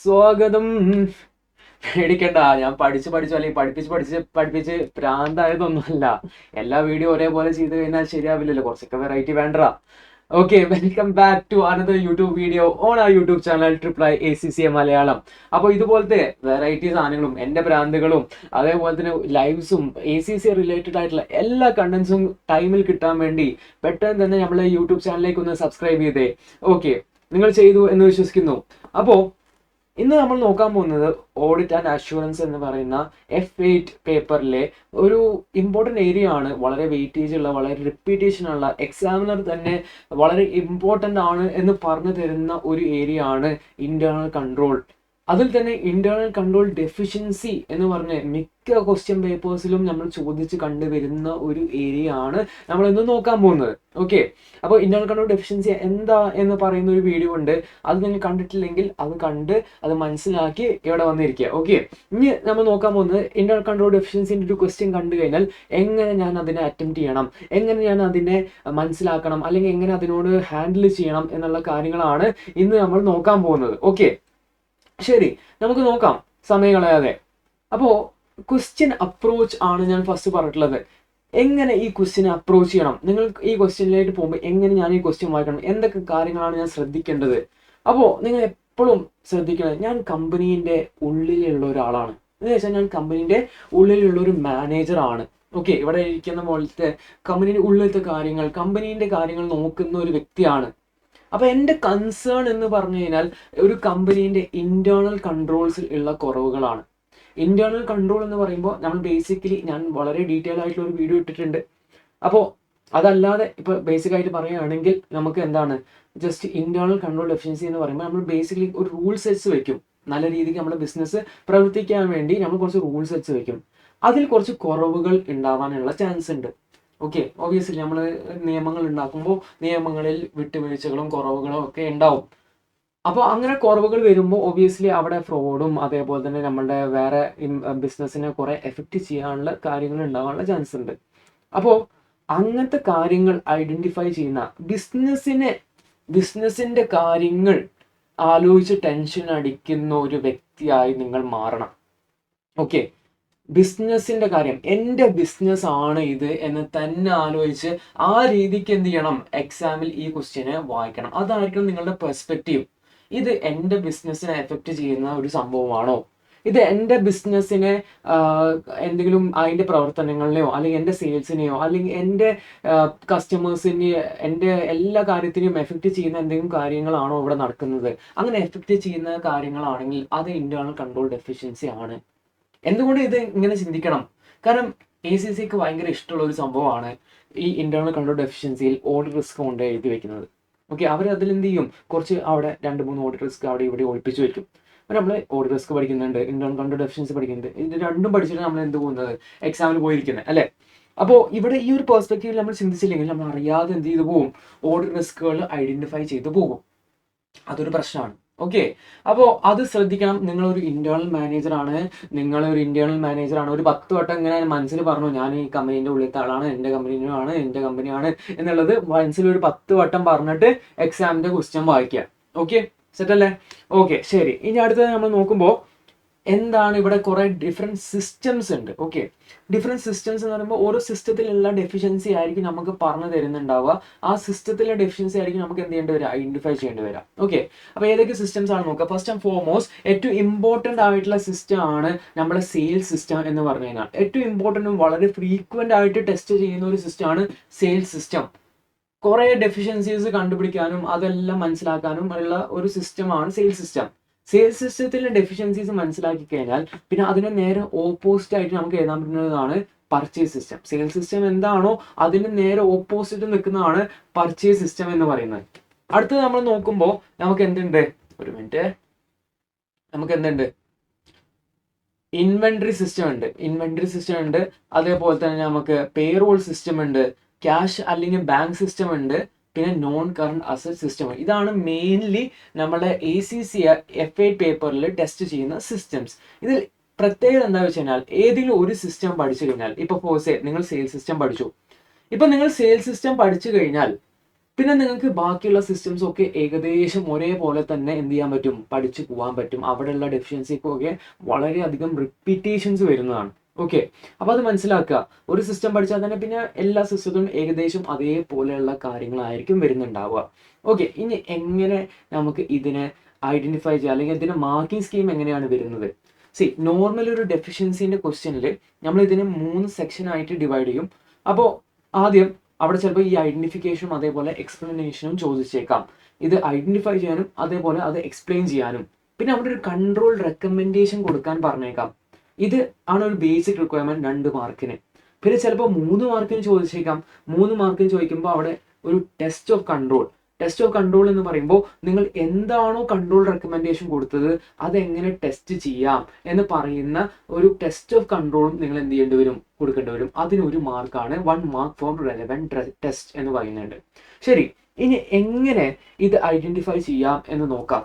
സ്വാഗതം. പേടിക്കണ്ട, ഞാൻ പഠിച്ച് പഠിച്ചു അല്ലെങ്കിൽ പഠിപ്പിച്ച് പ്രാന്തായതൊന്നുമല്ല. എല്ലാ വീഡിയോ ഒരേപോലെ ചെയ്ത് കഴിഞ്ഞാൽ ശരിയാവില്ലല്ലോ, കുറച്ചൊക്കെ വെറൈറ്റി വേണ്ടടാ. Okay, welcome back to another YouTube video on ആ യൂട്യൂബ് ചാനൽ ട്രിപ്ലൈ ACCA മലയാളം. അപ്പോൾ ഇതുപോലത്തെ വെറൈറ്റി സാധനങ്ങളും എൻ്റെ പ്രാന്തുകളും അതേപോലെ തന്നെ ലൈവ്സും ACCA റിലേറ്റഡ് ആയിട്ടുള്ള എല്ലാ കണ്ടന്റ്സും ടൈമിൽ കിട്ടാൻ വേണ്ടി പെട്ടെന്ന് തന്നെ നമ്മളെ യൂട്യൂബ് ചാനലിലേക്ക് ഒന്ന് സബ്സ്ക്രൈബ് ചെയ്തേ. ഓക്കെ, നിങ്ങൾ ചെയ്തു എന്ന് വിശ്വസിക്കുന്നു. അപ്പോൾ ഇന്ന് നമ്മൾ നോക്കാൻ പോകുന്നത് ഓഡിറ്റ് ആൻഡ് അഷുറൻസ് എന്ന് പറയുന്ന F8 പേപ്പറിലെ ഒരു ഇമ്പോർട്ടൻ്റ് ഏരിയ ആണ്. വളരെ വെയിറ്റേജ് ഉള്ള, വളരെ റിപ്പീറ്റേഷൻ ഉള്ള, എക്സാമിനർ തന്നെ വളരെ ഇമ്പോർട്ടൻ്റ് ആണ് എന്ന് പറഞ്ഞു തരുന്ന ഒരു ഏരിയ ആണ് ഇന്റേണൽ കൺട്രോൾ. അതിൽ തന്നെ ഇന്റേണൽ കൺട്രോൾ ഡെഫിഷ്യൻസി എന്ന് പറഞ്ഞ് മിക്ക ക്വസ്റ്റ്യൻ പേപ്പേഴ്സിലും നമ്മൾ ചോദിച്ച് കണ്ടുവരുന്ന ഒരു ഏരിയ ആണ് നമ്മൾ ഇന്ന് നോക്കാൻ പോകുന്നത്. ഓക്കെ, അപ്പോൾ ഇന്റേണൽ കൺട്രോൾ ഡെഫിഷ്യൻസി എന്താ എന്ന് പറയുന്ന ഒരു വീഡിയോ ഉണ്ട്. അത് നിങ്ങൾ കണ്ടിട്ടില്ലെങ്കിൽ അത് കണ്ട് അത് മനസ്സിലാക്കി ഇവിടെ വന്നിരിക്കുക. ഓക്കെ, ഇനി നമ്മൾ നോക്കാൻ പോകുന്നത് ഇന്റേണൽ കൺട്രോൾ ഡെഫിഷ്യൻസിന്റെ ഒരു ക്വസ്റ്റ്യൻ കണ്ടു കഴിഞ്ഞാൽ എങ്ങനെ ഞാൻ അതിനെ അറ്റംപ്റ്റ് ചെയ്യണം, എങ്ങനെ ഞാൻ അതിനെ മനസ്സിലാക്കണം, അല്ലെങ്കിൽ എങ്ങനെ അതിനോട് ഹാൻഡിൽ ചെയ്യണം എന്നുള്ള കാര്യങ്ങളാണ് ഇന്ന് നമ്മൾ നോക്കാൻ പോകുന്നത്. ഓക്കെ, ശരി, നമുക്ക് നോക്കാം സമയം കളയാതെ. അപ്പോൾ ക്വസ്റ്റ്യൻ അപ്രോച്ച് ആണ് ഞാൻ ഫസ്റ്റ് പറഞ്ഞിട്ടുള്ളത്. എങ്ങനെ ഈ ക്വസ്റ്റ്യനെ അപ്രോച്ച് ചെയ്യണം, നിങ്ങൾ ഈ ക്വസ്റ്റ്യനിലേക്ക് പോകുമ്പോൾ എങ്ങനെ ഞാൻ ഈ ക്വസ്റ്റ്യൻ വായിക്കണം, എന്തൊക്കെ കാര്യങ്ങളാണ് ഞാൻ ശ്രദ്ധിക്കേണ്ടത്. അപ്പോൾ നിങ്ങൾ എപ്പോഴും ശ്രദ്ധിക്കണം, ഞാൻ കമ്പനീൻ്റെ ഉള്ളിലുള്ള ഒരാളാണ് എന്ന് വെച്ചാൽ ഞാൻ കമ്പനീൻ്റെ ഉള്ളിലുള്ള ഒരു മാനേജറാണ്. ഓക്കെ, ഇവിടെ ഇരിക്കുന്ന പോലത്തെ കമ്പനീൻ്റെ ഉള്ളിലത്തെ കാര്യങ്ങൾ, കമ്പനീൻ്റെ കാര്യങ്ങൾ നോക്കുന്ന ഒരു വ്യക്തിയാണ്. അപ്പൊ എൻ്റെ കൺസേൺ എന്ന് പറഞ്ഞു കഴിഞ്ഞാൽ ഒരു കമ്പനീൻ്റെ ഇന്റേണൽ കൺട്രോൾസിൽ ഉള്ള കുറവുകളാണ്. ഇന്റേണൽ കൺട്രോൾ എന്ന് പറയുമ്പോൾ നമ്മൾ ബേസിക്കലി ഞാൻ വളരെ ഡീറ്റെയിൽ ആയിട്ടുള്ള ഒരു വീഡിയോ ഇട്ടിട്ടുണ്ട്. അപ്പോൾ അതല്ലാതെ ഇപ്പോൾ ബേസിക് ആയിട്ട് പറയുകയാണെങ്കിൽ നമുക്ക് എന്താണ് ജസ്റ്റ് ഇന്റേണൽ കൺട്രോൾ എഫിഷ്യൻസി എന്ന് പറയുമ്പോൾ നമ്മൾ ബേസിക്കലി ഒരു റൂൾ സെറ്റ്സ് വെക്കും. നല്ല രീതിക്ക് നമ്മുടെ ബിസിനസ് പ്രവർത്തിക്കാൻ വേണ്ടി നമ്മൾ കുറച്ച് റൂൾ സെറ്റ്സ് വെക്കും. അതിൽ കുറച്ച് കുറവുകൾ ഉണ്ടാവാനുള്ള ചാൻസ് ഉണ്ട്. ഓക്കെ, ഒബിയസ്ലി നമ്മൾ നിയമങ്ങൾ ഉണ്ടാക്കുമ്പോൾ നിയമങ്ങളിൽ വിട്ടുവീഴ്ചകളും കുറവുകളും ഒക്കെ ഉണ്ടാവും. അപ്പോൾ അങ്ങനെ കുറവുകൾ വരുമ്പോൾ ഒബിയസ്ലി അവിടെ ഫ്രോഡും അതേപോലെ തന്നെ നമ്മളുടെ വേറെ ബിസിനസ്സിനെ കുറെ എഫക്റ്റ് ചെയ്യാനുള്ള കാര്യങ്ങൾ ഉണ്ടാകാനുള്ള ചാൻസ് ഉണ്ട്. അപ്പോൾ അങ്ങനത്തെ കാര്യങ്ങൾ ഐഡന്റിഫൈ ചെയ്യുന്ന ബിസിനസ്സിന്റെ കാര്യങ്ങൾ ആലോചിച്ച് ടെൻഷൻ അടിക്കുന്ന ഒരു വ്യക്തിയായി നിങ്ങൾ മാറണം. ഓക്കെ, ബിസിനസ്സിന്റെ കാര്യം, എൻ്റെ ബിസിനസ് ആണ് ഇത് എന്ന് തന്നെ ആലോചിച്ച് ആ രീതിക്ക് എന്ത് ചെയ്യണം, എക്സാമിൽ ഈ ക്വസ്റ്റ്യനെ വായിക്കണം. അതായിരിക്കണം നിങ്ങളുടെ പെർസ്പെക്റ്റീവ്. ഇത് എൻ്റെ ബിസിനസ്സിനെ എഫക്റ്റ് ചെയ്യുന്ന ഒരു സംഭവമാണോ, ഇത് എൻ്റെ ബിസിനസ്സിനെ എന്തെങ്കിലും അതിൻ്റെ പ്രവർത്തനങ്ങളിലെയോ അല്ലെങ്കിൽ എൻ്റെ സെയിൽസിനെയോ അല്ലെങ്കിൽ എൻ്റെ കസ്റ്റമേഴ്സിനെ എൻ്റെ എല്ലാ കാര്യത്തിനെയും എഫക്റ്റ് ചെയ്യുന്ന എന്തെങ്കിലും കാര്യങ്ങളാണോ ഇവിടെ നടക്കുന്നത്. അങ്ങനെ എഫക്റ്റ് ചെയ്യുന്ന കാര്യങ്ങളാണെങ്കിൽ അത് ഇന്റേണൽ കൺട്രോൾ ഡെഫിഷ്യൻസി ആണ്. എന്തുകൊണ്ട് ഇത് ഇങ്ങനെ ചിന്തിക്കണം? കാരണം ACCക്ക് ഭയങ്കര ഇഷ്ടമുള്ള ഒരു സംഭവമാണ് ഈ ഇന്റേണൽ കൺട്രോൾ ഡെഫിഷ്യൻസിയിൽ ഓഡിറ്റ് റിസ്ക് കൊണ്ട് എഴുതി വെക്കുന്നത്. ഓക്കെ, അവർ അതിലെന്ത് ചെയ്യും, കുറച്ച് അവിടെ 2-3 ഓഡിറ്റ് റിസ്ക് അവിടെ ഇവിടെ ഒളിപ്പിച്ച് വെക്കും. അപ്പോൾ നമ്മൾ ഓഡിറ്റ് റിസ്ക് പഠിക്കുന്നുണ്ട്, ഇന്റേണൽ കൺട്രോൾ ഡെഫിഷ്യൻസി പഠിക്കുന്നുണ്ട്, ഇത് രണ്ടും പഠിച്ചിട്ട് നമ്മൾ എന്ത് പോകുന്നത്, എക്സാമിന് പോയിരിക്കുന്നത് അല്ലേ. അപ്പോൾ ഇവിടെ ഈ ഒരു പെർസ്പെക്റ്റീവിൽ നമ്മൾ ചിന്തിച്ചില്ലെങ്കിൽ നമ്മൾ അറിയാതെ എന്ത് ചെയ്തു പോകും, ഓഡിറ്റ് റിസ്കുകൾ ഐഡന്റിഫൈ ചെയ്തു പോകും. അതൊരു പ്രശ്നമാണ്. ഓക്കെ, അപ്പോൾ അത് ശ്രദ്ധിക്കണം. നിങ്ങളൊരു ഇന്റേണൽ മാനേജറാണ്, ഒരു 10 വട്ടം ഇങ്ങനെ മനസ്സിൽ പറഞ്ഞു ഞാൻ ഈ കമ്പനീൻ്റെ ഉള്ളിലത്തെ ആളാണ്, എൻ്റെ കമ്പനിയാണ് എന്നുള്ളത് മനസ്സിൽ ഒരു 10 വട്ടം പറഞ്ഞിട്ട് എക്സാമിൻ്റെ ക്വസ്റ്റ്യൻ വായിക്കുക. ഓക്കെ, സെറ്റ് അല്ലേ? ഓക്കെ, ശരി. ഇനി അടുത്തത് നമ്മൾ നോക്കുമ്പോൾ എന്താണ്, ഇവിടെ കുറെ ഡിഫറെൻറ്റ് സിസ്റ്റംസ് ഉണ്ട്. ഓക്കെ, ഡിഫറെൻറ്റ് സിസ്റ്റംസ് എന്ന് പറയുമ്പോൾ ഓരോ സിസ്റ്റത്തിലുള്ള ഡെഫിഷ്യൻസി ആയിരിക്കും നമുക്ക് പറഞ്ഞു തരുന്നുണ്ടാവുക. ആ സിസ്റ്റത്തിലെ ഡെഫിഷ്യൻസി ആയിരിക്കും നമുക്ക് എന്ത് ചെയ്യേണ്ടി വരിക, ഐഡന്റിഫൈ ചെയ്യേണ്ടി വരിക. ഓക്കെ, അപ്പോൾ ഏതൊക്കെ സിസ്റ്റംസ് ആണ് നോക്കുക. ഫസ്റ്റ് ആൻഡ് ഫോർമോസ്റ്റ് ഏറ്റവും ഇമ്പോർട്ടൻ്റ് ആയിട്ടുള്ള സിസ്റ്റം ആണ് നമ്മുടെ സെയിൽസ് സിസ്റ്റം എന്ന് പറഞ്ഞു കഴിഞ്ഞാൽ. ഏറ്റവും ഇമ്പോർട്ടൻറ്റും വളരെ ഫ്രീക്വൻ്റ് ആയിട്ട് ടെസ്റ്റ് ചെയ്യുന്ന ഒരു സിസ്റ്റമാണ് സെയിൽസ് സിസ്റ്റം. കുറെ ഡെഫിഷ്യൻസീസ് കണ്ടുപിടിക്കാനും അതെല്ലാം മനസ്സിലാക്കാനും ഉള്ള ഒരു സിസ്റ്റമാണ് സെയിൽസ് സിസ്റ്റം. സെയിൽസ് സിസ്റ്റത്തിലെ ഡെഫിഷ്യൻസീസ് മനസ്സിലാക്കി കഴിഞ്ഞാൽ പിന്നെ അതിന് നേരെ ഓപ്പോസിറ്റ് ആയിട്ട് നമുക്ക് എഴുതാൻ പറ്റുന്നതാണ് പർച്ചേസ് സിസ്റ്റം. സെയിൽസ് സിസ്റ്റം എന്താണോ അതിന് നേരെ ഓപ്പോസിറ്റ് നിൽക്കുന്നതാണ് പർച്ചേസ് സിസ്റ്റം എന്ന് പറയുന്നത്. അടുത്തത് നമ്മൾ നോക്കുമ്പോൾ നമുക്ക് എന്തുണ്ട്, ഒരു മിനിറ്റ്, നമുക്ക് എന്തുണ്ട്, ഇൻവെന്ററി സിസ്റ്റം ഉണ്ട്. അതേപോലെ തന്നെ നമുക്ക് പേറോൾ സിസ്റ്റം ഉണ്ട്, ക്യാഷ് അല്ലെങ്കിൽ ബാങ്ക് സിസ്റ്റം ഉണ്ട്, പിന്നെ നോൺ കറണ്ട് അസറ്റ് സിസ്റ്റം. ഇതാണ് മെയിൻലി നമ്മുടെ ACCA F8 പേപ്പറിൽ ടെസ്റ്റ് ചെയ്യുന്ന സിസ്റ്റംസ്. ഇതിൽ പ്രത്യേകത എന്താ വെച്ച് കഴിഞ്ഞാൽ ഏതെങ്കിലും ഒരു സിസ്റ്റം പഠിച്ചു കഴിഞ്ഞാൽ, ഇപ്പൊ നിങ്ങൾ സെയിൽസ് സിസ്റ്റം പഠിച്ചു. ഇപ്പൊ നിങ്ങൾ സെയിൽസ് സിസ്റ്റം പഠിച്ചു കഴിഞ്ഞാൽ പിന്നെ നിങ്ങൾക്ക് ബാക്കിയുള്ള സിസ്റ്റംസ് ഒക്കെ ഏകദേശം ഒരേപോലെ തന്നെ എന്ത് ചെയ്യാൻ പറ്റും, പഠിച്ചു പോകാൻ പറ്റും. അവിടെയുള്ള ഡെഫിഷ്യൻസിക്കൊക്കെ വളരെയധികം റിപ്പീറ്റേഷൻസ് വരുന്നതാണ്. ഓക്കെ, അപ്പോൾ അത് മനസ്സിലാക്കുക. ഒരു സിസ്റ്റം പഠിച്ചാൽ തന്നെ പിന്നെ എല്ലാ സിസ്റ്റത്തിലും ഏകദേശം അതേപോലെയുള്ള കാര്യങ്ങളായിരിക്കും വരുന്നുണ്ടാവുക. ഓക്കെ, ഇനി എങ്ങനെ നമുക്ക് ഇതിനെ ഐഡന്റിഫൈ ചെയ്യാം, അല്ലെങ്കിൽ ഇതിന്റെ മാർക്കിംഗ് സ്കീം എങ്ങനെയാണ് വരുന്നത്? നോർമൽ ഒരു ഡെഫിഷ്യൻസിന്റെ ക്വസ്റ്റ്യനിൽ നമ്മൾ ഇതിനെ 3 സെക്ഷനായിട്ട് ഡിവൈഡ് ചെയ്യും. അപ്പോൾ ആദ്യം അവിടെ ചിലപ്പോൾ ഈ ഐഡന്റിഫിക്കേഷനും അതേപോലെ എക്സ്പ്ലനേഷനും ചോദിച്ചേക്കാം. ഇത് ഐഡന്റിഫൈ ചെയ്യാനും അതേപോലെ അത് എക്സ്പ്ലെയിൻ ചെയ്യാനും. പിന്നെ അവിടെ ഒരു കൺട്രോൾ റെക്കമെൻഡേഷൻ കൊടുക്കാൻ പറഞ്ഞേക്കാം. ഇത് ആണ് ഒരു ബേസിക് റിക്വയർമെന്റ് 2 മാർക്കിന്. പിന്നെ ചിലപ്പോൾ 3 മാർക്കിന് ചോദിച്ചേക്കാം. 3 മാർക്കിന് ചോദിക്കുമ്പോൾ അവിടെ ഒരു ടെസ്റ്റ് ഓഫ് കൺട്രോൾ എന്ന് പറയുമ്പോൾ നിങ്ങൾ എന്താണോ കൺട്രോൾ റെക്കമെൻഡേഷൻ കൊടുത്തത് അതെങ്ങനെ ടെസ്റ്റ് ചെയ്യാം എന്ന് പറയുന്ന ഒരു ടെസ്റ്റ് ഓഫ് കൺട്രോളും നിങ്ങൾ എന്ത് കൊടുക്കേണ്ടി വരും. അതിനൊരു മാർക്കാണ് 1 മാർക്ക് ഫോർ റെലവൻറ്റ് ടെസ്റ്റ് എന്ന് പറയുന്നുണ്ട്. ശരി, ഇനി എങ്ങനെ ഇത് ഐഡന്റിഫൈ ചെയ്യാം എന്ന് നോക്കാം.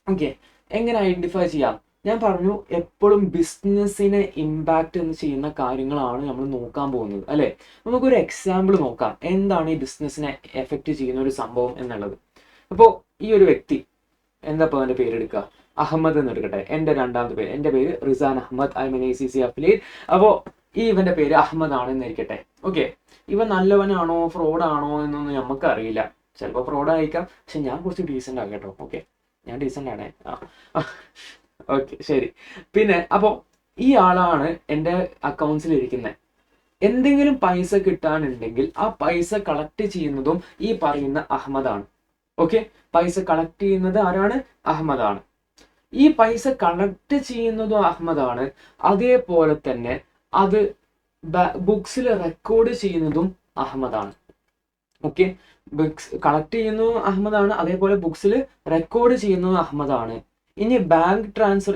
ഓക്കെ, എങ്ങനെ ഐഡന്റിഫൈ ചെയ്യാം? ഞാൻ പറഞ്ഞു, എപ്പോഴും ബിസിനസ്സിനെ ഇമ്പാക്റ്റ് എന്ന് ചെയ്യുന്ന കാര്യങ്ങളാണ് നമ്മൾ നോക്കാൻ പോകുന്നത്, അല്ലേ? നമുക്കൊരു എക്സാമ്പിൾ നോക്കാം, എന്താണ് ഈ ബിസിനസ്സിനെ എഫക്റ്റ് ചെയ്യുന്ന ഒരു സംഭവം എന്നുള്ളത്. അപ്പോൾ ഈ ഒരു വ്യക്തി, എന്താ ഇപ്പോൾ എൻ്റെ പേരെടുക്കുക, അഹമ്മദ് എന്ന് എടുക്കട്ടെ. എൻ്റെ രണ്ടാമത്തെ പേര്, എൻ്റെ പേര് Rizan Ahmed, I mean ACC affiliate. അപ്പോൾ ഈ ഇവൻ്റെ പേര് അഹമ്മദ് ആണെന്ന് ഇരിക്കട്ടെ. ഓക്കെ, ഇവൻ നല്ലവനാണോ ഫ്രോഡാണോ എന്നൊന്നും നമുക്ക് അറിയില്ല. ചിലപ്പോൾ ഫ്രോഡ് ആയിരിക്കാം, പക്ഷെ ഞാൻ കുറച്ച് ഡീസൻ്റ് ആക്കാം കേട്ടോ. ഓക്കെ, ഞാൻ ഡീസൻ്റ് ആണേ. ഓക്കെ, ശരി. പിന്നെ അപ്പോൾ ഈ ആളാണ് എൻ്റെ അക്കൗണ്ട്സിൽ ഇരിക്കുന്നത്. എന്തെങ്കിലും പൈസ കിട്ടാനുണ്ടെങ്കിൽ ആ പൈസ കളക്ട് ചെയ്യുന്നതും ഈ പറയുന്ന അഹമ്മദാണ്. ഓക്കെ, പൈസ കളക്ട് ചെയ്യുന്നത് ആരാണ്? അഹമ്മദാണ്. ഈ പൈസ കളക്ട് ചെയ്യുന്നതും അഹമ്മദാണ്. അതേപോലെ തന്നെ അത് ബുക്സിൽ റെക്കോർഡ് ചെയ്യുന്നതും അഹമ്മദാണ്. ഓക്കെ, ബുക്സ് കളക്ട് ചെയ്യുന്നതും അഹമ്മദാണ്, അതേപോലെ ബുക്സിൽ റെക്കോർഡ് ചെയ്യുന്നതും അഹമ്മദാണ്. ഇനി ബാങ്ക് ട്രാൻസ്ഫർ,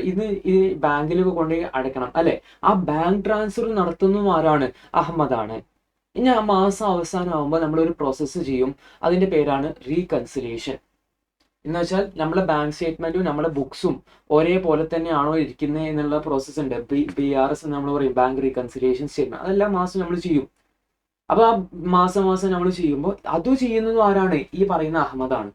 ഈ ബാങ്കിലൊക്കെ കൊണ്ടുപോയി അടയ്ക്കണം, അല്ലെ? ആ ബാങ്ക് ട്രാൻസ്ഫർ നടത്തുന്നതും ആരാണ്? അഹമ്മദാണ്. ഇനി ആ മാസം അവസാനം ആകുമ്പോൾ നമ്മളൊരു പ്രോസസ്സ് ചെയ്യും, അതിന്റെ പേരാണ് റീകൺസിലിയേഷൻ. എന്ന് വെച്ചാൽ നമ്മളെ ബാങ്ക് സ്റ്റേറ്റ്മെന്റും നമ്മളെ ബുക്സും ഒരേപോലെ തന്നെയാണോ ഇരിക്കുന്നത് എന്നുള്ള പ്രോസസ്സ് ഉണ്ട്. BRS എന്ന് നമ്മൾ പറയും, ബാങ്ക് റീകൺസിലിയേഷൻ സ്റ്റേറ്റ്മെന്റ്. അതെല്ലാം മാസം നമ്മൾ ചെയ്യും. അപ്പൊ ആ മാസം നമ്മൾ ചെയ്യുമ്പോൾ അത് ചെയ്യുന്നതും ആരാണ്? ഈ പറയുന്ന അഹമ്മദാണ്.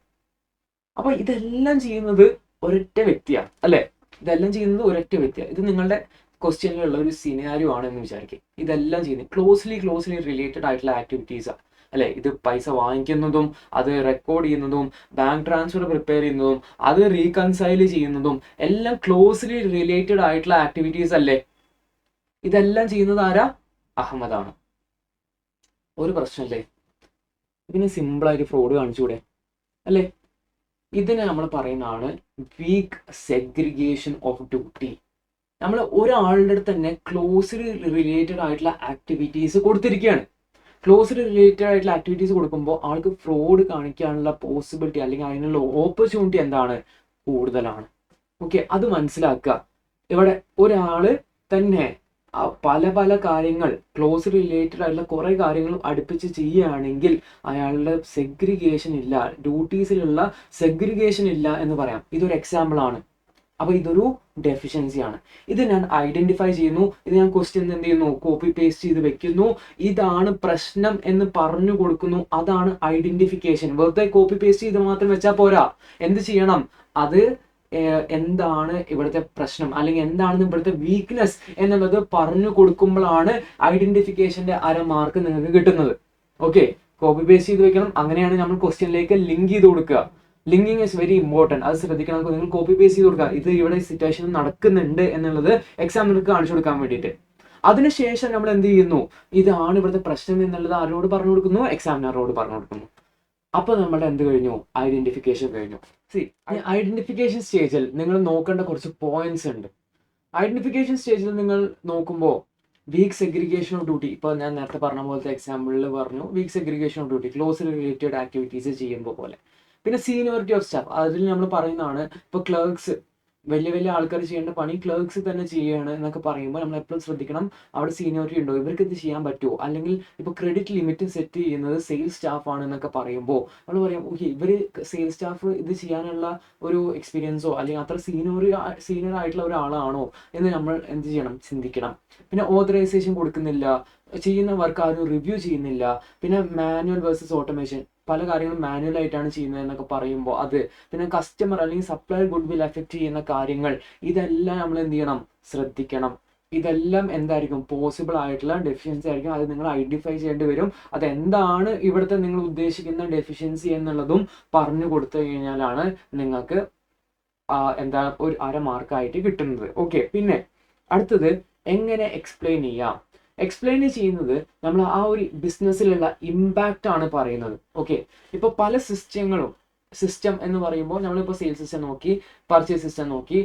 അപ്പൊ ഇതെല്ലാം ചെയ്യുന്നത് ഒരൊറ്റ വ്യക്തിയാണ്, അല്ലെ? ഇതെല്ലാം ചെയ്യുന്നത് ഒരൊറ്റ വ്യക്തിയാണ്. ഇത് നിങ്ങളുടെ ക്വസ്റ്റ്യനിലുള്ള ഒരു സിനാരിയോ ആണെന്ന് വിചാരിക്കും. ഇതെല്ലാം ചെയ്യുന്നത് ക്ലോസ്ലി റിലേറ്റഡ് ആയിട്ടുള്ള ആക്ടിവിറ്റീസാണ്, അല്ലെ? ഇത് പൈസ വാങ്ങിക്കുന്നതും അത് റെക്കോർഡ് ചെയ്യുന്നതും ബാങ്ക് ട്രാൻസ്ഫർ പ്രിപ്പയർ ചെയ്യുന്നതും അത് റീകൺസൈൽ ചെയ്യുന്നതും എല്ലാം ക്ലോസ്ലി റിലേറ്റഡ് ആയിട്ടുള്ള ആക്ടിവിറ്റീസ് അല്ലേ? ഇതെല്ലാം ചെയ്യുന്നത് ആരാ? അഹമ്മദാണ്. ഒരു പ്രശ്നമല്ലേ? ഇതിന് സിമ്പിളായിട്ട് ഫ്രോഡ് കാണിച്ചൂടെ, അല്ലേ? ഇതിനെ നമ്മൾ പറയുന്നതാണ് വീക്ക് സെഗ്രിഗേഷൻ ഓഫ് ഡ്യൂട്ടി. നമ്മൾ ഒരാളുടെ അടുത്ത് തന്നെ ക്ലോസ്ലി റിലേറ്റഡ് ആയിട്ടുള്ള ആക്ടിവിറ്റീസ് കൊടുത്തിരിക്കുകയാണ്. ക്ലോസ്ലി റിലേറ്റഡ് ആയിട്ടുള്ള ആക്ടിവിറ്റീസ് കൊടുക്കുമ്പോൾ ആൾക്ക് ഫ്രോഡ് കാണിക്കാനുള്ള പോസിബിലിറ്റി അല്ലെങ്കിൽ അതിനുള്ള ഓപ്പർച്യൂണിറ്റി എന്താണ്? കൂടുതലാണ്. ഓക്കെ, അത് മനസ്സിലാക്കുക. ഇവിടെ ഒരാള് തന്നെ പല കാര്യങ്ങൾ ക്ലോസ് റിലേറ്റഡ് ആയിട്ടുള്ള കുറെ കാര്യങ്ങൾ അടുപ്പിച്ച് ചെയ്യുകയാണെങ്കിൽ അയാളുടെ സെഗ്രിഗേഷൻ ഇല്ല, ഡ്യൂട്ടീസിലുള്ള സെഗ്രിഗേഷൻ ഇല്ല എന്ന് പറയാം. ഇതൊരു എക്സാമ്പിൾ ആണ്. അപ്പൊ ഇതൊരു ഡെഫിഷ്യൻസിയാണ്. ഇത് ഞാൻ ഐഡന്റിഫൈ ചെയ്യുന്നു, ഇത് ഞാൻ ക്വസ്റ്റ്യൻ എന്ത് ചെയ്യുന്നു? കോപ്പി പേസ്റ്റ് ചെയ്ത് വെക്കുന്നു. ഇതാണ് പ്രശ്നം എന്ന് പറഞ്ഞു കൊടുക്കുന്നു. അതാണ് ഐഡന്റിഫിക്കേഷൻ. വെറുതെ കോപ്പി പേസ്റ്റ് ചെയ്ത് മാത്രം വെച്ചാൽ പോരാ. എന്ത് ചെയ്യണം? അത് എന്താണ് ഇവിടുത്തെ പ്രശ്നം അല്ലെങ്കിൽ എന്താണ് ഇവിടുത്തെ വീക്ക്നെസ് എന്നുള്ളത് പറഞ്ഞു കൊടുക്കുമ്പോഴാണ് ഐഡന്റിഫിക്കേഷന്റെ 1/2 മാർക്ക് നിങ്ങൾക്ക് കിട്ടുന്നത്. ഓക്കെ, കോപ്പി പേസ്റ്റ് ചെയ്ത് വെക്കണം. അങ്ങനെയാണ് നമ്മൾ ക്വസ്റ്റ്യനിലേക്ക് ലിങ്ക് ചെയ്ത് കൊടുക്കുക. Linking is very important. അത് ശ്രദ്ധിക്കണം. നിങ്ങൾ കോപ്പി പേസ്റ്റ് ചെയ്ത് കൊടുക്കുക, ഇത് ഇവിടെ സിറ്റുവേഷൻ നടക്കുന്നുണ്ട് എന്നുള്ളത് എക്സാമിനർക്ക് കാണിച്ചു കൊടുക്കാൻ വേണ്ടിയിട്ട്. അതിനുശേഷം നമ്മൾ എന്ത് ചെയ്യുന്നു? ഇതാണ് ഇവിടുത്തെ പ്രശ്നം എന്നുള്ളത് ആരോട് പറഞ്ഞു കൊടുക്കുന്നു? എക്സാമിനറോട് പറഞ്ഞു കൊടുക്കുന്നു. അപ്പൊ നമ്മുടെ എന്ത് കഴിഞ്ഞു? ഐഡന്റിഫിക്കേഷൻ കഴിഞ്ഞു. ഐഡന്റിഫിക്കേഷൻ സ്റ്റേജിൽ നിങ്ങൾ നോക്കേണ്ട കുറച്ച് പോയിന്റ്സ് ഉണ്ട്. ഐഡന്റിഫിക്കേഷൻ സ്റ്റേജിൽ നിങ്ങൾ നോക്കുമ്പോൾ വീക്ക് സെഗ്രിഗേഷൻ ഓഫ് ഡ്യൂട്ടി, ഇപ്പോൾ ഞാൻ നേരത്തെ പറഞ്ഞ പോലത്തെ എക്സാമ്പിളിൽ പറഞ്ഞു, weak segregation of duty close related activities ചെയ്യുമ്പോൾ പോലെ. പിന്നെ സീനിയോറിറ്റി ഓഫ് സ്റ്റാഫ്, അതിൽ നമ്മൾ പറയുന്നതാണ് ഇപ്പോൾ ക്ലർക്സ്, വലിയ ആൾക്കാർ ചെയ്യേണ്ട പണി ക്ലർക്സ് തന്നെ ചെയ്യുകയാണ് എന്നൊക്കെ പറയുമ്പോൾ നമ്മൾ എപ്പോഴും ശ്രദ്ധിക്കണം, അവിടെ സീനിയോറിറ്റി ഉണ്ടോ, ഇവർക്ക് ഇത് ചെയ്യാൻ പറ്റുമോ? അല്ലെങ്കിൽ ഇപ്പോൾ ക്രെഡിറ്റ് ലിമിറ്റ് സെറ്റ് ചെയ്യുന്നത് സെയിൽസ് സ്റ്റാഫ് ആണ് എന്നൊക്കെ പറയുമ്പോൾ നമ്മൾ പറയാം, ഓക്കെ, ഇവർ സെയിൽസ് സ്റ്റാഫ് ഇത് ചെയ്യാനുള്ള ഒരു എക്സ്പീരിയൻസോ അല്ലെങ്കിൽ അത്ര സീനിയർ ആയിട്ടുള്ള ഒരാളാണോ എന്ന് നമ്മൾ എന്ത് ചെയ്യണം? ചിന്തിക്കണം. പിന്നെ ഓതറൈസേഷൻ കൊടുക്കുന്നില്ല, ചെയ്യുന്ന വർക്ക് ആരും റിവ്യൂ ചെയ്യുന്നില്ല. പിന്നെ മാനുവൽ വേഴ്സസ് ഓട്ടോമേഷൻ, പല കാര്യങ്ങളും മാനുവൽ ആയിട്ടാണ് ചെയ്യുന്നത് എന്നൊക്കെ പറയുമ്പോൾ അത്, പിന്നെ കസ്റ്റമർ അല്ലെങ്കിൽ സപ്ലയർ ഗുഡ് വിൽ എഫക്റ്റ് ചെയ്യുന്ന കാര്യങ്ങൾ, ഇതെല്ലാം നമ്മൾ എന്ത് ചെയ്യണം, ശ്രദ്ധിക്കണം. ഇതെല്ലാം എന്തായിരിക്കും, പോസിബിൾ ആയിട്ടുള്ള ഡെഫിഷ്യൻസി ആയിരിക്കും. അത് നിങ്ങൾ ഐഡന്റിഫൈ ചെയ്യേണ്ടി വരും. അതെന്താണ് ഇവിടുത്തെ നിങ്ങൾ ഉദ്ദേശിക്കുന്ന ഡെഫിഷ്യൻസി എന്നുള്ളതും പറഞ്ഞു കൊടുത്തു കഴിഞ്ഞാലാണ് നിങ്ങൾക്ക് എന്താ ഒരു 1/2 മാർക്കായിട്ട് കിട്ടുന്നത്. ഓക്കെ, പിന്നെ അടുത്തത് എങ്ങനെ എക്സ്പ്ലെയിൻ ചെയ്യാം. എക്സ്പ്ലെയിൻ ചെയ്യുന്നത് നമ്മൾ ആ ഒരു ബിസിനസ്സിലുള്ള ഇമ്പാക്റ്റ് ആണ് പറയുന്നത്. ഓക്കെ, ഇപ്പൊ പല സിസ്റ്റം എന്ന് പറയുമ്പോൾ നമ്മളിപ്പോൾ സെയിൽസ് സിസ്റ്റം നോക്കി, പർച്ചേസ് സിസ്റ്റം നോക്കി,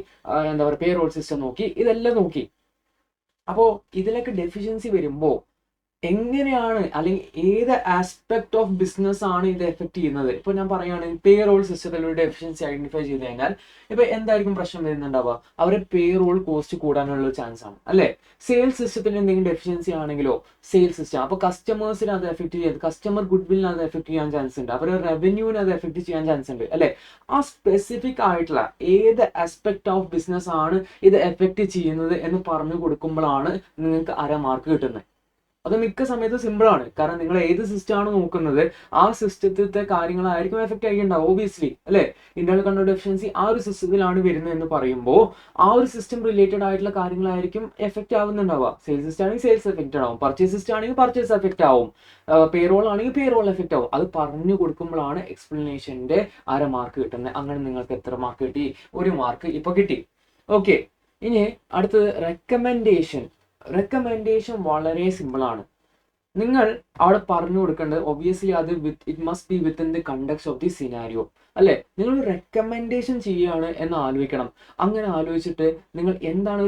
എന്താ പറയുക പേറോൾ സിസ്റ്റം നോക്കി, ഇതെല്ലാം നോക്കി. അപ്പോൾ ഇതിലൊക്കെ ഡെഫിഷ്യൻസി വരുമ്പോൾ എങ്ങനെയാണ് അല്ലെങ്കിൽ ഏത് ആസ്പെക്ട് ഓഫ് ബിസിനസ് ആണ് ഇത് എഫക്ട് ചെയ്യുന്നത്. ഇപ്പൊ ഞാൻ പറയുകയാണെങ്കിൽ പേറോൾ സിസ്റ്റത്തിൽ ഒരു ഡെഫിഷ്യൻസി ഐഡന്റിഫൈ ചെയ്ത് കഴിഞ്ഞാൽ ഇപ്പൊ എന്തായിരിക്കും പ്രശ്നം വരുന്നുണ്ടാവുക, അവരുടെ പേറോൾ കോസ്റ്റ് കൂടാനുള്ള ചാൻസ് ആണ് അല്ലെ. സെയിൽസ് സിസ്റ്റത്തിന് എന്തെങ്കിലും ഡെഫിഷ്യൻസി ആണെങ്കിലോ സെയിൽസ് സിസ്റ്റം, അപ്പൊ കസ്റ്റമേഴ്സിനെ അത് എഫക്ട് ചെയ്യാൻ, കസ്റ്റമർ ഗുഡ് വില്ലിനെ അത് എഫക്ട് ചെയ്യാൻ ചാൻസ് ഉണ്ട്, അവരുടെ റവന്യൂവിനെ അത് എഫക്ട് ചെയ്യാൻ ചാൻസ് ഉണ്ട് അല്ലെ. ആ സ്പെസിഫിക് ആയിട്ടുള്ള ഏത് ആസ്പെക്ട് ഓഫ് ബിസിനസ് ആണ് ഇത് എഫക്ട് ചെയ്യുന്നത് എന്ന് പറഞ്ഞു കൊടുക്കുമ്പോഴാണ് നിങ്ങൾക്ക് 1/2 മാർക്ക് കിട്ടുന്നത്. അത് മിക്ക സമയത്ത് സിമ്പിൾ ആണ്, കാരണം നിങ്ങൾ ഏത് സിസ്റ്റം ആണ് നോക്കുന്നത് ആ സിസ്റ്റത്തിലത്തെ കാര്യങ്ങളായിരിക്കും എഫക്ട് ആയിട്ടുണ്ടാവും ഓബിയസ്ലി അല്ലെ. ഇന്റേണൽ കൺട്രോൾ ഡെഫിഷ്യൻസി ആ ഒരു സിസ്റ്റത്തിലാണ് വരുന്നത് എന്ന് പറയുമ്പോൾ ആ ഒരു സിസ്റ്റം റിലേറ്റഡ് ആയിട്ടുള്ള കാര്യങ്ങളായിരിക്കും എഫക്ട് ആവുന്നുണ്ടാവുക. സെയിൽസ് സിസ്റ്റം ആണെങ്കിൽ സെയിൽസ് എഫക്ട് ആവും, പർച്ചേസ് സിസ്റ്റം ആണെങ്കിൽ പർച്ചേസ് എഫക്ട് ആവും, പേറോൾ ആണെങ്കിൽ പേറോൾ എഫക്ട് ആവും. അത് പറഞ്ഞു കൊടുക്കുമ്പോഴാണ് എക്സ്പ്ലനേഷന്റെ 1/2 മാർക്ക് കിട്ടുന്നത്. അങ്ങനെ നിങ്ങൾക്ക് എത്ര മാർക്ക് കിട്ടി, 1 മാർക്ക് ഇപ്പൊ കിട്ടി. ഓക്കെ, ഇനി അടുത്തത് റെക്കമെൻഡേഷൻ വളരെ സിമ്പിൾ ആണ്. നിങ്ങൾ അവിടെ പറഞ്ഞു കൊടുക്കേണ്ടത് ഒബ്വിയസ്ലി അത് it must be within the context of the scenario അല്ലെ. നിങ്ങൾ റെക്കമെൻഡേഷൻ ചെയ്യുകയാണ് എന്ന് ആലോചിക്കണം. അങ്ങനെ ആലോചിച്ചിട്ട് നിങ്ങൾ എന്താണ്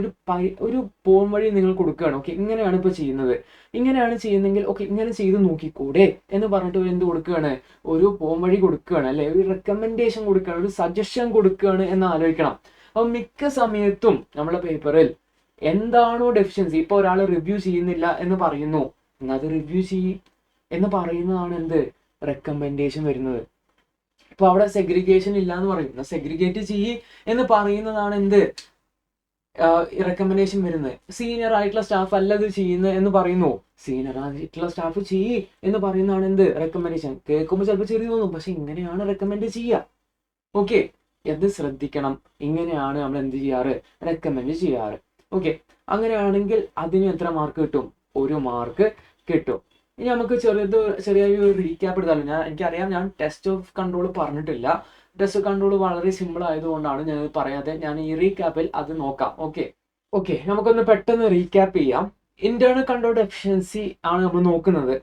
ഒരു പോം വഴി നിങ്ങൾ കൊടുക്കുകയാണ്. ഓക്കെ, ഇങ്ങനെയാണ് ഇപ്പൊ ചെയ്യുന്നത്, ഇങ്ങനെയാണ് ചെയ്യുന്നെങ്കിൽ ഓക്കെ ഇങ്ങനെ ചെയ്ത് നോക്കിക്കൂടെ എന്ന് പറഞ്ഞിട്ട് എന്ത് കൊടുക്കുകയാണ്, ഒരു പോം വഴി കൊടുക്കുകയാണ് അല്ലെ, ഒരു റെക്കമെൻഡേഷൻ കൊടുക്കുകയാണ്, ഒരു സജഷൻ കൊടുക്കുകയാണ് എന്ന് ആലോചിക്കണം. അപ്പൊ മിക്ക സമയത്തും നമ്മുടെ പേപ്പറിൽ എന്താണോ ഡെഫിഷ്യൻസി, ഇപ്പൊ ഒരാൾ റിവ്യൂ ചെയ്യുന്നില്ല എന്ന് പറയുന്നു, അത് റിവ്യൂ ചെയ്യ് എന്ന് പറയുന്നതാണ് എന്ത്, റെക്കമെൻഡേഷൻ വരുന്നത്. ഇപ്പൊ അവിടെ സെഗ്രിഗേഷൻ ഇല്ല എന്ന് പറയും, സെഗ്രിഗേറ്റ് ചെയ്യ് എന്ന് പറയുന്നതാണ് എന്ത്, റെക്കമെൻഡേഷൻ വരുന്നത്. സീനിയർ ആയിട്ടുള്ള സ്റ്റാഫ് അല്ല ഇത് ചെയ്യുന്നത് എന്ന് പറയുന്നു, സീനിയർ ആയിട്ടുള്ള സ്റ്റാഫ് ചെയ്യ് എന്ന് പറയുന്നതാണ് എന്ത്, റെക്കമെൻഡേഷൻ. കേൾക്കുമ്പോൾ ചിലപ്പോൾ ചെറിയ തോന്നും, പക്ഷെ ഇങ്ങനെയാണ് റെക്കമെൻഡ് ചെയ്യുക. ഓക്കെ, ഇത് ശ്രദ്ധിക്കണം. ഇങ്ങനെയാണ് നമ്മൾ എന്ത് ചെയ്യാറ്, റെക്കമെൻഡ് ചെയ്യാറ്. ഓക്കെ, അങ്ങനെയാണെങ്കിൽ അതിന് എത്ര മാർക്ക് കിട്ടും, 1 മാർക്ക് കിട്ടും. ഇനി നമുക്ക് ചെറിയൊരു റീക്യാപ്പ് എടുത്താലും, എനിക്കറിയാം ഞാൻ ടെസ്റ്റ് ഓഫ് കൺട്രോൾ പറഞ്ഞിട്ടില്ല. ടെസ്റ്റ് ഓഫ് കൺട്രോൾ വളരെ സിമ്പിൾ ആയതുകൊണ്ടാണ് ഞാൻ പറയാതെ, ഞാൻ ഈ റീക്യാപ്പിൽ അത് നോക്കാം. ഓക്കെ, നമുക്കൊന്ന് പെട്ടെന്ന് റീക്യാപ്പ് ചെയ്യാം. ഇന്റേണൽ കൺട്രോൾ ഡെഫിഷ്യൻസി ആണ് നമ്മൾ നോക്കുന്നത്.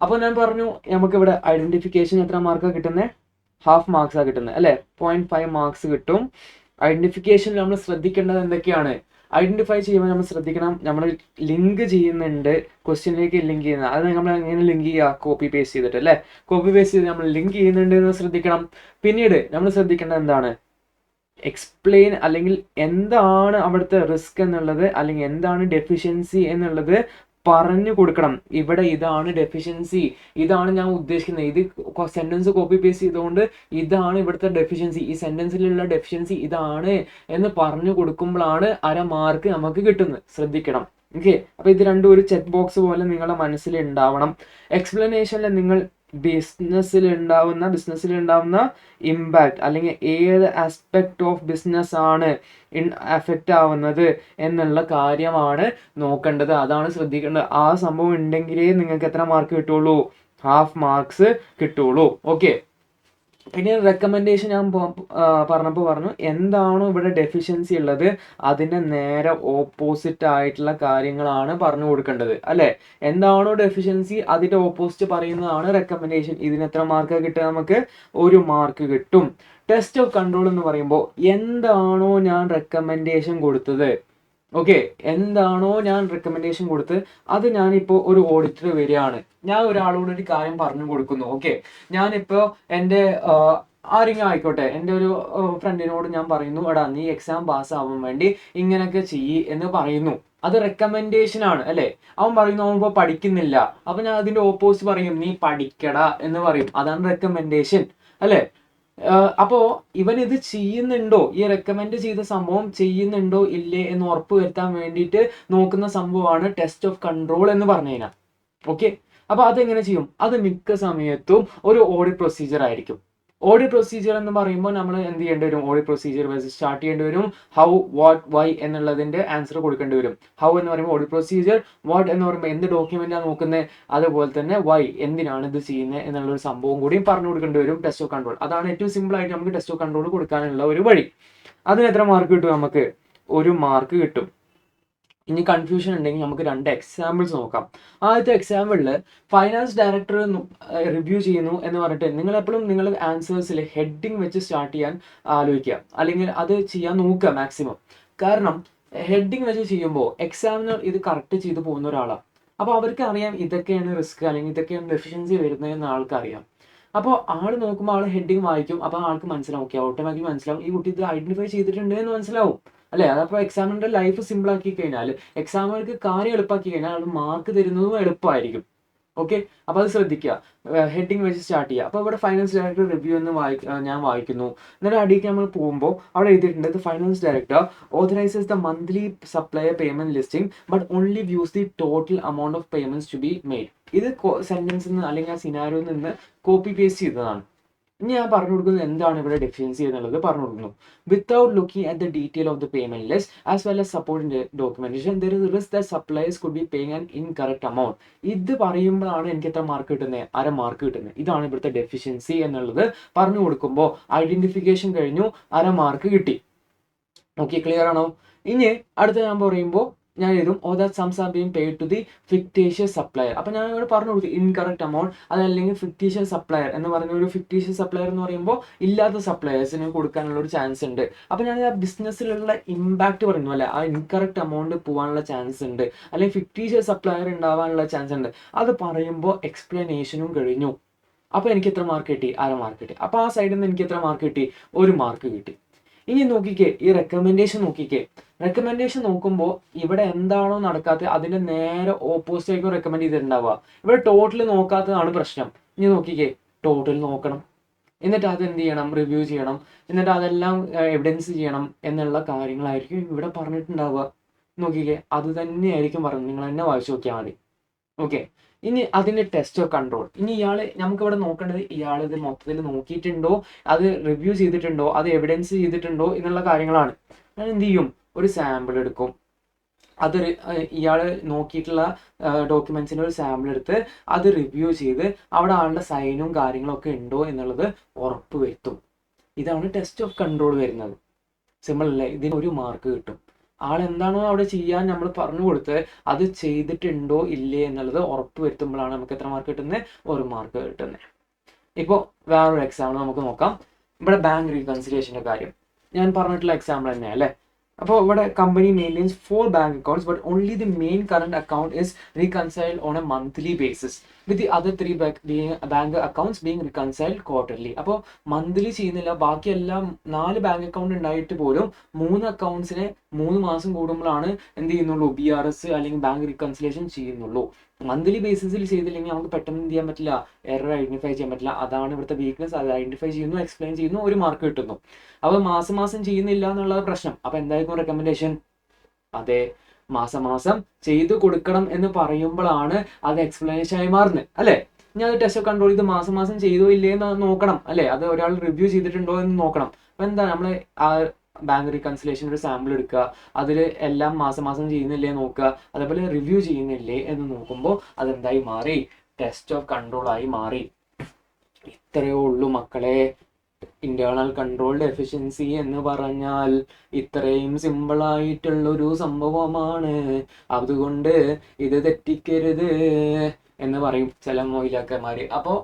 അപ്പോൾ ഞാൻ പറഞ്ഞു നമുക്കിവിടെ ഐഡന്റിഫിക്കേഷൻ എത്ര മാർക്കാണ് കിട്ടുന്നത്, 1/2 മാർക്സാണ് കിട്ടുന്നത് അല്ലെ, 0.5 മാർക്സ് കിട്ടും. ഐഡന്റിഫിക്കേഷനിൽ നമ്മൾ ശ്രദ്ധിക്കേണ്ടത് എന്തൊക്കെയാണ്, ഐഡന്റിഫൈ ചെയ്യുമ്പോൾ നമ്മൾ ശ്രദ്ധിക്കണം, നമ്മൾ ലിങ്ക് ചെയ്യുന്നുണ്ട്, ക്വസ്റ്റ്യനിലേക്ക് ലിങ്ക് ചെയ്യുന്നത്, അത് നമ്മൾ എങ്ങനെ ലിങ്ക് ചെയ്യുക, കോപ്പി പേസ്റ്റ് ചെയ്തിട്ട് അല്ലേ, കോപ്പി പേസ്റ്റ് ചെയ്ത് നമ്മൾ ലിങ്ക് ചെയ്യുന്നുണ്ട് എന്ന് ശ്രദ്ധിക്കണം. പിന്നീട് നമ്മൾ ശ്രദ്ധിക്കേണ്ടത് എന്താണ്, എക്സ്പ്ലെയിൻ അല്ലെങ്കിൽ എന്താണ് അവിടുത്തെ റിസ്ക് എന്നുള്ളത്, അല്ലെങ്കിൽ എന്താണ് ഡെഫിഷ്യൻസി എന്നുള്ളത് പറഞ്ഞു കൊടുക്കണം. ഇവിടെ ഇതാണ് ഡെഫിഷ്യൻസി, ഇതാണ് ഞാൻ ഉദ്ദേശിക്കുന്നത്, ഇത് സെന്റൻസ് കോപ്പി പേസ്റ്റ് ചെയ്തുകൊണ്ട് ഇതാണ് ഇവിടുത്തെ ഡെഫിഷ്യൻസി, ഈ സെന്റൻസിലുള്ള ഡെഫിഷ്യൻസി ഇതാണ് എന്ന് പറഞ്ഞു കൊടുക്കുമ്പോഴാണ് 1/2 മാർക്ക് നമുക്ക് കിട്ടുന്നത്. ശ്രദ്ധിക്കണം. ഓക്കെ, അപ്പൊ ഇത് രണ്ടും ഒരു ചെക്ക് ബോക്സ് പോലെ നിങ്ങളുടെ മനസ്സിൽ ഉണ്ടാവണം. എക്സ്പ്ലനേഷനിൽ നിങ്ങൾ ബിസിനസ്സിൽ ഉണ്ടാവുന്ന ഇമ്പാക്ട് അല്ലെങ്കിൽ ഏത് ആസ്പെക്ട് ഓഫ് ബിസിനസ് ആണ് എഫക്റ്റ് ആവുന്നത് എന്നുള്ള കാര്യമാണ് നോക്കേണ്ടത്, അതാണ് ശ്രദ്ധിക്കേണ്ടത്. ആ സംഭവം ഉണ്ടെങ്കിലേ നിങ്ങൾക്ക് എത്ര മാർക്ക് കിട്ടുള്ളൂ, 1/2 മാർക്സ് കിട്ടുള്ളൂ. ഓക്കെ, ഇനി റെക്കമെൻഡേഷൻ ഞാൻ പറഞ്ഞു എന്താണോ ഇവിടെ ഡെഫിഷ്യൻസി ഉള്ളത് അതിന്റെ നേരെ ഓപ്പോസിറ്റ് ആയിട്ടുള്ള കാര്യങ്ങളാണ് പറഞ്ഞു കൊടുക്കേണ്ടത് അല്ലെ. എന്താണോ ഡെഫിഷ്യൻസി അതിന്റെ ഓപ്പോസിറ്റ് പറയുന്നതാണ് റെക്കമെൻഡേഷൻ. ഇതിന് എത്ര മാർക്ക് കിട്ടുക, നമുക്ക് 1 മാർക്ക് കിട്ടും. ടെസ്റ്റ് ഓഫ് കൺട്രോൾ എന്ന് പറയുമ്പോൾ എന്താണോ ഞാൻ റെക്കമെൻഡേഷൻ കൊടുത്തത്, ഓക്കെ, എന്താണോ ഞാൻ റെക്കമെൻഡേഷൻ കൊടുത്ത് അത് ഞാനിപ്പോൾ ഒരു ഓഡിറ്റർ വരികയാണ്, ഞാൻ ഒരാളോട് ഒരു കാര്യം പറഞ്ഞു കൊടുക്കുന്നു. ഓക്കെ, ഞാനിപ്പോൾ എൻ്റെ ആരെങ്കിലും ആയിക്കോട്ടെ, എൻ്റെ ഒരു ഫ്രണ്ടിനോട് ഞാൻ പറയുന്നു, എടാ നീ എക്സാം പാസ് ആവാൻ വേണ്ടി ഇങ്ങനെയൊക്കെ ചെയ്യ് എന്ന് പറയുന്നു. അത് റെക്കമെൻഡേഷൻ ആണ് അല്ലെ. അവൻ പറയുന്നു അവൻ ഇപ്പോൾ പഠിക്കുന്നില്ല, അപ്പൊ ഞാൻ അതിന്റെ ഓപ്പോസിറ്റ് പറയും, നീ പഠിക്കടാ എന്ന് പറയും. അതാണ് റെക്കമെൻഡേഷൻ അല്ലെ. അപ്പോ ഇവൻ ഇത് ചെയ്യുന്നുണ്ടോ, ഈ റെക്കമെൻഡ് ചെയ്ത സംഭവം ചെയ്യുന്നുണ്ടോ ഇല്ലേ എന്ന് ഉറപ്പ് വരുത്താൻ വേണ്ടിയിട്ട് നോക്കുന്ന സംഭവമാണ് ടെസ്റ്റ് ഓഫ് കൺട്രോൾ എന്ന് പറഞ്ഞു കഴിഞ്ഞാൽ. ഓക്കെ, അപ്പോൾ അതെങ്ങനെ ചെയ്യും? അത് മിക്ക സമയത്തും ഒരു ഓഡിറ്റ് പ്രൊസീജിയർ ആയിരിക്കും. ഓഡിറ്റ് പ്രൊസീജിയർ എന്ന് പറയുമ്പോൾ നമ്മൾ എന്ത് ചെയ്യേണ്ടി വരും? ഓഡിറ്റ് പ്രൊസീജിയർ സ്റ്റാർട്ട് ചെയ്യേണ്ടി വരും. ഹൗ, വാട്ട്, വൈ എന്നുള്ളതിന്റെ ആൻസർ കൊടുക്കേണ്ടി വരും. ഹൗ എന്ന് പറയുമ്പോൾ ഓഡിറ്റ് പ്രൊസീജിയർ, വാട്ട് എന്ന് പറയുമ്പോൾ എന്ത് ഡോക്യുമെന്റാണ് നോക്കുന്നത്, അതുപോലെ തന്നെ വൈ എന്തിനാണ് ഇത് ചെയ്യുന്നത് എന്നുള്ളൊരു സംഭവം കൂടിയും പറഞ്ഞു കൊടുക്കേണ്ടി വരും. ടെസ്റ്റ് ഓഫ് കൺട്രോൾ അതാണ് ഏറ്റവും സിമ്പിൾ ആയിട്ട് നമുക്ക് ടെസ്റ്റ് ഓഫ് കൺട്രോൾ കൊടുക്കാനുള്ള ഒരു വഴി. അതിന് എത്ര മാർക്ക് കിട്ടും? നമുക്ക് 1 മാർക്ക് കിട്ടും. ഇനി കൺഫ്യൂഷൻ ഉണ്ടെങ്കിൽ നമുക്ക് 2 എക്സാമ്പിൾസ് നോക്കാം. ആദ്യത്തെ എക്സാമ്പിളിൽ ഫൈനാൻസ് ഡയറക്ടർ റിവ്യൂ ചെയ്യുന്നു എന്ന് പറഞ്ഞിട്ട് നിങ്ങൾ എപ്പോഴും നിങ്ങൾ ആൻസേഴ്സിൽ ഹെഡിങ് വെച്ച് സ്റ്റാർട്ട് ചെയ്യാൻ ആലോചിക്കുക, അല്ലെങ്കിൽ അത് ചെയ്യാൻ നോക്കുക മാക്സിമം. കാരണം ഹെഡിങ് വെച്ച് ചെയ്യുമ്പോൾ എക്സാമിനർ ഇത് കറക്റ്റ് ചെയ്ത് പോകുന്ന ഒരാളാണ്. അപ്പോൾ അവർക്ക് അറിയാം ഇതൊക്കെയാണ് റിസ്ക് അല്ലെങ്കിൽ ഇതൊക്കെയാണ് ഡെഫിഷ്യൻസി വരുന്നതെന്ന് ആൾക്കറിയാം. അപ്പോൾ ആൾ നോക്കുമ്പോൾ ആൾ ഹെഡിങ് വായിക്കും. അപ്പോൾ ആൾക്ക് മനസ്സിലാവും, ഓക്കെ, ഓട്ടോമാറ്റിക്കലി മനസ്സിലാവും ഈ കുട്ടി ഇത് ഐഡന്റിഫൈ ചെയ്തിട്ടുണ്ട് എന്ന് മനസ്സിലാവും അല്ലേ? അതപ്പോൾ എക്സാമിൻ്റെ ലൈഫ് സിമ്പിൾ ആക്കി കഴിഞ്ഞാൽ, എക്സാമിനർക്ക് കാര്യം എളുപ്പമാക്കി കഴിഞ്ഞാൽ അത് മാർക്ക് തരുന്നതും എളുപ്പമായിരിക്കും. ഓക്കെ, അപ്പോൾ അത് ശ്രദ്ധിക്കുക. ഹെഡിങ് വെച്ച് സ്റ്റാർട്ട് ചെയ്യുക. അപ്പോൾ ഇവിടെ ഫൈനാൻസ് ഡയറക്ടർ റിവ്യൂ എന്ന് ഞാൻ വായിക്കുന്നു. എന്നിട്ട് അടിയിലേക്ക് നമ്മൾ പോകുമ്പോൾ അവിടെ എഴുതിയിട്ടുണ്ട്, the finance director authorises the monthly supplier payment listing but only views the total amount of payments to be made. ഇത് സെന്റൻസിൽ നിന്ന് അല്ലെങ്കിൽ ആ സിനാരിയോയിൽ നിന്ന് കോപ്പി പേസ്റ്റ് ചെയ്തതാണ്. ഇനി ഞാൻ പറഞ്ഞു കൊടുക്കുന്നത് എന്താണ് ഇവിടെ ഡെഫിഷ്യൻസി എന്നുള്ളത് പറഞ്ഞു കൊടുക്കുന്നു. Without looking at the detail of the payment list as well as supporting documentation there is risk that suppliers could be paying an incorrect amount. ഇത് പറയുമ്പോഴാണ് എനിക്ക് എത്ര മാർക്ക് കിട്ടുന്നത്? 1/2 മാർക്ക് കിട്ടുന്നത്. ഇതാണ് ഇവിടുത്തെ ഡെഫിഷ്യൻസി എന്നുള്ളത് പറഞ്ഞു കൊടുക്കുമ്പോൾ ഐഡന്റിഫിക്കേഷൻ കഴിഞ്ഞു, 1/2 മാർക്ക് കിട്ടി. ഓക്കെ, ക്ലിയർ ആണോ? ഇനി അടുത്ത ഞാൻ പറയുമ്പോൾ ഞാൻ എഴുതും oh that sums are being paid to the fictitious supplier. അപ്പോൾ ഞാൻ ഇവിടെ പറഞ്ഞു കൊടുത്തു ഇൻകറക്റ്റ് എമൗണ്ട്, അതല്ലെങ്കിൽ ഫിക്ടീഷ്യസ് സപ്ലയർ എന്ന് പറഞ്ഞ ഒരു ഫിക്ടീഷ്യസ് സപ്ലയർ എന്ന് പറയുമ്പോൾ ഇല്ലാത്ത സപ്ലയേഴ്സിന് കൊടുക്കാനുള്ള ഒരു ചാൻസ് ഉണ്ട്. അപ്പോൾ ഞാൻ ആ ബിസിനസ്സിലുള്ള ഇമ്പാക്ട് പറഞ്ഞു അല്ലെ, ആ ഇൻകറക്റ്റ് എമൗണ്ട് പോകാനുള്ള ചാൻസ് ഉണ്ട്, അല്ലെങ്കിൽ ഫിക്ടീഷ്യസ് സപ്ലയർ ഉണ്ടാവാനുള്ള ചാൻസ് ഉണ്ട്. അത് പറയുമ്പോൾ എക്സ്പ്ലനേഷനും കഴിഞ്ഞു. അപ്പോൾ എനിക്ക് എത്ര മാർക്ക് കിട്ടി? 1/2 മാർക്ക് കിട്ടി. അപ്പോൾ ആ സൈഡിൽ നിന്ന് എനിക്ക് എത്ര മാർക്ക് കിട്ടി? 1 മാർക്ക് കിട്ടി. ഇനി നോക്കിക്കേ, ഈ റെക്കമെൻഡേഷൻ നോക്കിക്കേ. റെക്കമെൻഡേഷൻ നോക്കുമ്പോൾ ഇവിടെ എന്താണോ നടക്കാത്തത് അതിന്റെ നേരെ ഓപ്പോസിറ്റ് ആയിരിക്കും റെക്കമെൻഡ് ചെയ്തിട്ടുണ്ടാവുക. ഇവിടെ ടോട്ടൽ നോക്കാത്തതാണ് പ്രശ്നം. ഇനി നോക്കിക്കേ, ടോട്ടൽ നോക്കണം, എന്നിട്ട് അത് എന്ത് ചെയ്യണം? റിവ്യൂ ചെയ്യണം, എന്നിട്ട് അതെല്ലാം എവിഡൻസ് ചെയ്യണം എന്നുള്ള കാര്യങ്ങളായിരിക്കും ഇവിടെ പറഞ്ഞിട്ടുണ്ടാവുക. നോക്കിക്കേ, അത് തന്നെയായിരിക്കും പറഞ്ഞത്. നിങ്ങൾ തന്നെ വായിച്ചു നോക്കിയാൽ മതി. ഓക്കെ, ഇനി അതിന്റെ ടെസ്റ്റ് ഓഫ് കൺട്രോൾ. ഇനി നമുക്കിവിടെ നോക്കേണ്ടത് ഇയാൾ ഇത് മൊത്തത്തിൽ നോക്കിയിട്ടുണ്ടോ, അത് റിവ്യൂ ചെയ്തിട്ടുണ്ടോ, അത് എവിഡൻസ് ചെയ്തിട്ടുണ്ടോ എന്നുള്ള കാര്യങ്ങളാണ്. ഞാൻ എന്ത് ചെയ്യും? ഒരു സാമ്പിൾ എടുക്കും. അത് ഇയാൾ നോക്കിയിട്ടുള്ള ഡോക്യുമെന്റ്സിന്റെ ഒരു സാമ്പിൾ എടുത്ത് അത് റിവ്യൂ ചെയ്ത് അവിടെ ആളുടെ സൈനും കാര്യങ്ങളും ഒക്കെ ഉണ്ടോ എന്നുള്ളത് ഉറപ്പ് വരുത്തും. ഇതാണ് ടെസ്റ്റ് ഓഫ് കൺട്രോൾ വരുന്നത്. സിമ്പിൾ അല്ലേ? ഇതിന് 1 മാർക്ക് കിട്ടും. ആൾ എന്താണോ അവിടെ ചെയ്യാൻ നമ്മൾ പറഞ്ഞു കൊടുത്ത് അത് ചെയ്തിട്ടുണ്ടോ ഇല്ലേ എന്നുള്ളത് ഉറപ്പ് വരുത്തുമ്പോഴാണ് നമുക്ക് എത്ര മാർക്ക് കിട്ടുന്നത്? 1 മാർക്ക് കിട്ടുന്നത്. ഇപ്പോൾ വേറൊരു എക്സാമ്പിൾ നമുക്ക് നോക്കാം. ഇവിടെ ബാങ്ക് റീകൺസിലിയേഷൻ്റെ കാര്യം ഞാൻ പറഞ്ഞിട്ടുള്ള എക്സാമ്പിൾ തന്നെയാണ് അല്ലേ? അപ്പോൾ ഇവിടെ company maintains 4 bank accounts but only the main current account is reconciled on A monthly basis with the other 3 bank accounts being reconciled quarterly. അപ്പോൾ മന്ത്ലി ചെയ്യുന്നില്ല, ബാക്കിയെല്ലാം 4 ബാങ്ക് അക്കൗണ്ട് ഉണ്ടായിട്ട് പോലും 3 അക്കൗണ്ട്സിനെ 3 മാസം കൂടുമ്പോഴാണ് എന്ത് ചെയ്യുന്നുള്ളൂ? BRS അല്ലെങ്കിൽ ബാങ്ക് റീകൺസിലേഷൻ ചെയ്യുന്നുള്ളൂ. മന്ത്ലി ബേസിസിൽ ചെയ്തില്ലെങ്കിൽ നമുക്ക് പെട്ടെന്ന് എന്ത് ചെയ്യാൻ പറ്റില്ല? എറർ ഐഡന്റിഫൈ ചെയ്യാൻ പറ്റില്ല. അതാണ് ഇവിടുത്തെ വീക്ക്നെസ്. അത് ഐഡന്റിഫൈ ചെയ്യുന്നു, എക്സ്പ്ലെയിൻ ചെയ്യുന്നു, 1 മാർക്ക് കിട്ടുന്നു. അപ്പോൾ മാസം ചെയ്യുന്നില്ല എന്നുള്ള പ്രശ്നം. അപ്പോൾ എന്തായിരിക്കും റെക്കമെൻഡേഷൻ? അതെ, മാസം ചെയ്തു കൊടുക്കണം എന്ന് പറയുമ്പോഴാണ് അത് എക്സ്പ്ലനേഷൻ ആയി മാറുന്നത് അല്ലേ? ഇനി അത് ടെസ്റ്റ് ഓഫ് കൺട്രോൾ ഇത് മാസം ചെയ്തോ ഇല്ലേ എന്ന് നോക്കണം അല്ലേ? അത് ഒരാൾ റിവ്യൂ ചെയ്തിട്ടുണ്ടോ എന്ന് നോക്കണം. അപ്പോൾ എന്താ, നമ്മൾ ആ ബാങ്ക് റീകൺസിലേഷൻ ഒരു സാമ്പിൾ എടുക്കുക, അതിൽ എല്ലാം മാസം ചെയ്യുന്നില്ലേ നോക്കുക, അതേപോലെ റിവ്യൂ ചെയ്യുന്നില്ലേ എന്ന് നോക്കുമ്പോൾ അതെന്തായി മാറി? ടെസ്റ്റ് ഓഫ് കൺട്രോൾ ആയി മാറി. ഇത്രയേ ഉള്ളൂ മക്കളെ. ഇന്റേണൽ കൺട്രോൾഡ് എഫിഷ്യൻസി എന്ന് പറഞ്ഞാൽ ഇത്രയും സിമ്പിൾ ആയിട്ടുള്ളൊരു സംഭവമാണ്. അതുകൊണ്ട് ഇത് തെറ്റിക്കരുത് എന്ന് പറയും ചില മൊയിലാക്കന്മാര്. അപ്പോൾ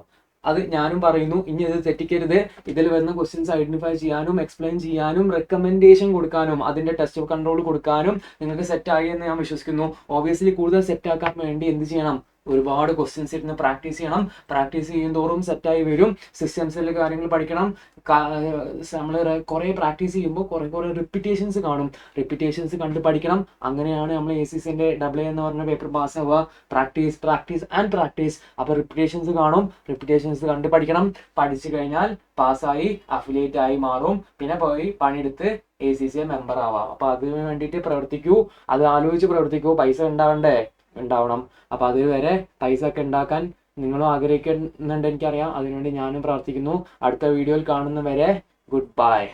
അത് ഞാനും പറയുന്നു, ഇനി ഇത് തെറ്റിക്കരുത്. ഇതിൽ വരുന്ന ക്വസ്റ്റ്യൻസ് ഐഡന്റിഫൈ ചെയ്യാനും എക്സ്പ്ലെയിൻ ചെയ്യാനും റെക്കമെൻഡേഷൻ കൊടുക്കാനും അതിന്റെ ടെസ്റ്റ് ഓഫ് കൺട്രോൾ കൊടുക്കാനും നിങ്ങൾക്ക് സെറ്റായി എന്ന് ഞാൻ വിശ്വസിക്കുന്നു. ഓബിയസ്ലി കൂടുതൽ സെറ്റാക്കാൻ വേണ്ടി എന്ത് ചെയ്യണം? ഒരുപാട് ക്വസ്റ്റ്യൻസ് ഇരുന്ന് പ്രാക്ടീസ് ചെയ്യണം. പ്രാക്ടീസ് ചെയ്യുന്തോറും സെറ്റായി വരും. സിസ്റ്റംസിലെ കാര്യങ്ങൾ പഠിക്കണം. നമ്മൾ കുറേ പ്രാക്ടീസ് ചെയ്യുമ്പോൾ കുറേ റിപ്പീറ്റേഷൻസ് കാണും. റിപ്പീറ്റേഷൻസ് കണ്ട് പഠിക്കണം. അങ്ങനെയാണ് നമ്മൾ ACCന്റെ AA എന്ന് പറഞ്ഞ പേപ്പർ പാസ് ആവുക. Practice and practice. അപ്പോൾ റിപ്പീറ്റേഷൻസ് കാണും. റിപ്പീറ്റേഷൻസ് കണ്ട് പഠിക്കണം. പഠിച്ചു കഴിഞ്ഞാൽ പാസ്സായി അഫിലിയേറ്റ് ആയി മാറും. പിന്നെ പോയി പണിയെടുത്ത് ACCA മെമ്പർ ആവാം. അപ്പോൾ അതിന് വേണ്ടിയിട്ട് പ്രവർത്തിക്കൂ. അത് ആലോചിച്ച് പ്രവർത്തിക്കൂ. പൈസ ഉണ്ടാവണ്ടേ? ഉണ്ടാവണം. അപ്പോൾ അതുവരെ ടൈസൊക്കെ ഉണ്ടാക്കാൻ നിങ്ങളും ആഗ്രഹിക്കുന്നുണ്ട് എനിക്കറിയാം. അതിനുവേണ്ടി ഞാനും പ്രാർത്ഥിക്കുന്നു. അടുത്ത വീഡിയോയിൽ കാണുന്നവരെ ഗുഡ് ബൈ.